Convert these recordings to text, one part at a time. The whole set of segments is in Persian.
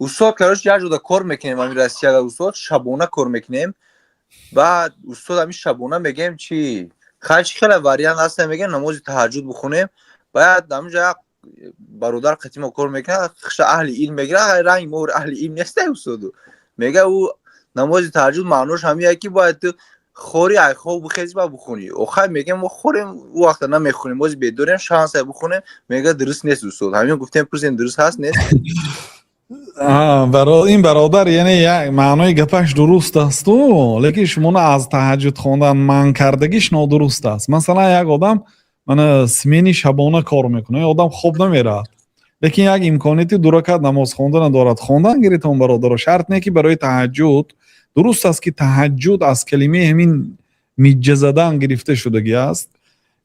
استاد کارش یه جودا کار میکنیم همین روسیه استاد شبونه کار میکنیم بعد استاد همین شبونه میگیم چی خیلی واریانت هست میگن نماز تهجد بخونیم بعد همونجا برادر قدیم کار میکنه خش اهل علم میگه رنگ مور اهل علم نیست استاد میگه او نماز تهجد معنوش همینه که باید تو خوری ای خوب بخیز با بخونی آخر میگم ما خوریم وقت نمیخونیم باز بدوریم شانس بخونیم میگه درست نیست استاد همین گفتم پرسین درست هست نیست برای این برادر یعنی یک معنای گپش درست است لیکن شما از تهجد خواندن من کردگیش نادرست است. مثلا یک آدم من سمینی شبانه کار میکنه آدم خوب نمیره لیکن یک امکانیتی دو رکعت نماز خواندن دارد خواندن گیرتون برادر شرط نه که برای تهجد درست است که تهجد از کلمه همین میجه زدن گرفته شدگی است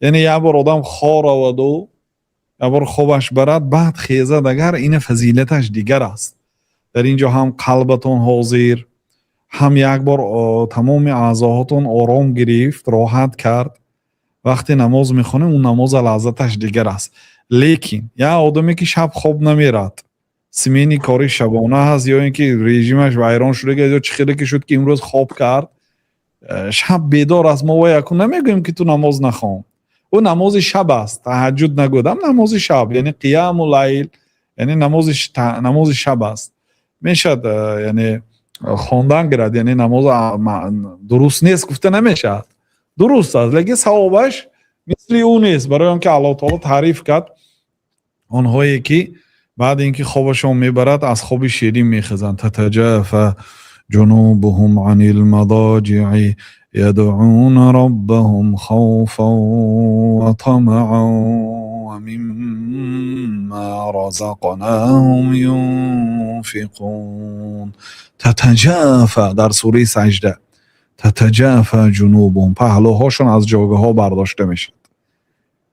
یعنی یک بار آدم خوار آورد و یک بار خوبش برد بعد خیزد اگر این فضیلتش دیگر است در اینجا هم قلبتون حاضر هم یک بار تمام اعضاهاتون آرام گرفت راحت کرد وقتی نماز میخونه اون نماز لذتش دیگر است. لیکن یا آدمی که شب خواب نمیرد سمینی کاری شبانه هست یا اینکه رژیمش ویران شده یا چخیره که شد که امروز خواب کرد شب بیدار است ما یکون نمیگویم که تو نماز نخوان او نماز شب است تهجد نگودم نماز شب یعنی قیام اللیل یعنی نماز شب است میشد یعنی خواندن گرد یعنی نماز درست نیست گفته نمیشد درست است لیکن ثوابش مثل اون نیست برای آنکه الله تعالی تعریف کرد آنهایی که بعد اینکه خوابشون میبرد از خواب شیرین میخزن تتجافى جنوبهم عن المضاجع يدعون ربهم خوفا وطمعا ومما رزقناهم ينفقون تتجافى در سوره سجده تتجافى جنوبهم پهلوهاشون از جاگه ها برداشته میشد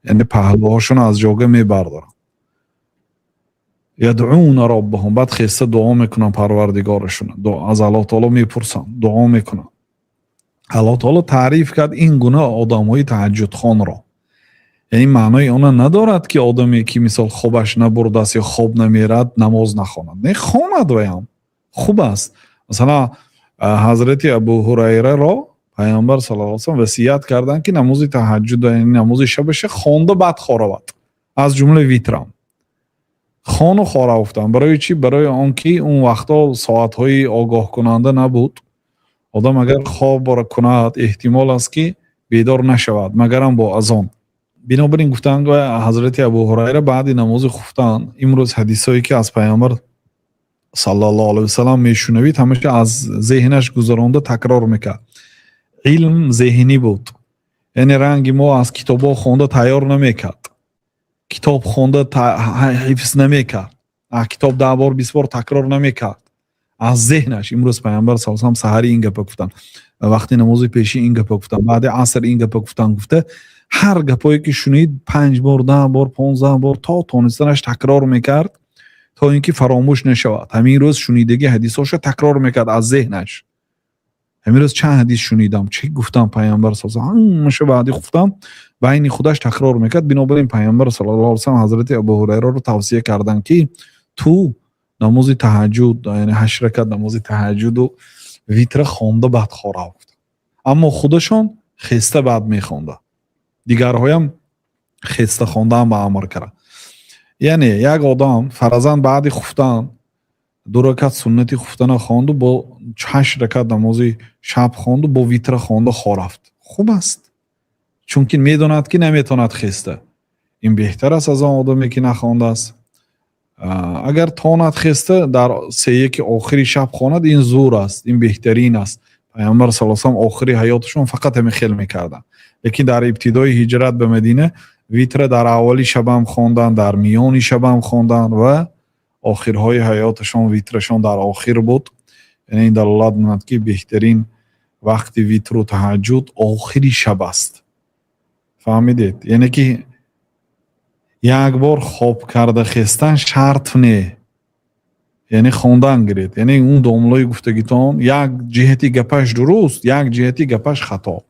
یعنی پهلوهاشون از جاگه میبردارن یدعون ربهم بعد خیسته دعا میکنن پروردگارشون از الله تعالی میپرسن دعا میکنن الله تعالی تعریف کرد این گونه آدمای تهجد خوان را یعنی معنای اون ندارد که آدمی که مثال خوبش نبرده است یا خوب نمیرد نماز نخواند نه خواند ویم خوب است. مثلا حضرت ابو هریره را پیامبر صلی الله علیه و سلم وصیت کردند که نماز تهجد یعنی نماز شبش خوانده بعد خوابید از جمله ویترم خان و خاره افتن برای چی؟ برای آنکه اون وقتا ساعتهای آگاه کننده نبود آدم اگر خواب کند احتمال است که بیدار نشود مگرم با اذان بنابراین گفتن حضرت ابو هریره بعد نماز خفتن امروز حدیثایی که از پیامبر صلی الله علیه و سلم میشنوید همیشه از ذهنش گذرانده تکرار میکرد علم ذهنی بود یعنی رنگ ما از کتابا خونده تیار نمیکرد کتاب خونده حفظ نمیکرد کتاب 10 بار 20 بار تکرار نمیکرد از ذهنش امروز پیامبر صلی الله علیه و سلم سحری این گپ گفتن وقتی نماز پیشی این گپ گفتن بعد عصر این گپ گفتن گفته هر گپایی که شنید 5 بار 10 بار 15 بار تا تونستنش تکرار میکرد تا اینکه فراموش نشود همین روز شنیدگی حدیثاشو تکرار میکرد از ذهنش همین روز چند حدیث شنیدم چه گفتم پیامبر صلی الله علیه و سلم همش بعدی گفتم بین خودش تکرار میکرد بنابراین پیامبر صلی الله علیه و سلم حضرت ابو هریره رو توصیه کردن که تو نماز تهجد یعنی 8 رکعت نماز تهجد و ویتر خوانده بعد خواب رفت اما خودشون خسته بعد میخونده دیگرهایم خسته خونده هم به عمر کرد یعنی یک آدم فرضاً بعد خفتن 2 رکعت سنتی خفتن خواند و با 8 رکعت نماز شب خواند و با ویتر خوانده خواب رفت خوب است چون که میدوند که نمیتوند خسته این بهتر است از آن آدمی که نخوانده است اگر تواند خسته در 3-1 آخری شب خواند این زور است این بهترین است پیامبر صلی الله علیه و سلم آخری حیاتشون فقط همین خیل میکردن لیکن در ابتدای هجرت به مدینه ویتر در اولی شب هم خواندن در میانی شب هم خواندن و آخرهای حیاتشون ویترشون در آخر بود یعنی این دلالت می‌کند که بهترین وقت ویتر و تهجد آخری شب است فهمیدید یعنی که یک بار خواب کرده خستن شرط نه یعنی خواندن گرید یعنی اون دوملای گفتگیتون یک جهتی گپش درست یک جهتی گپش خطا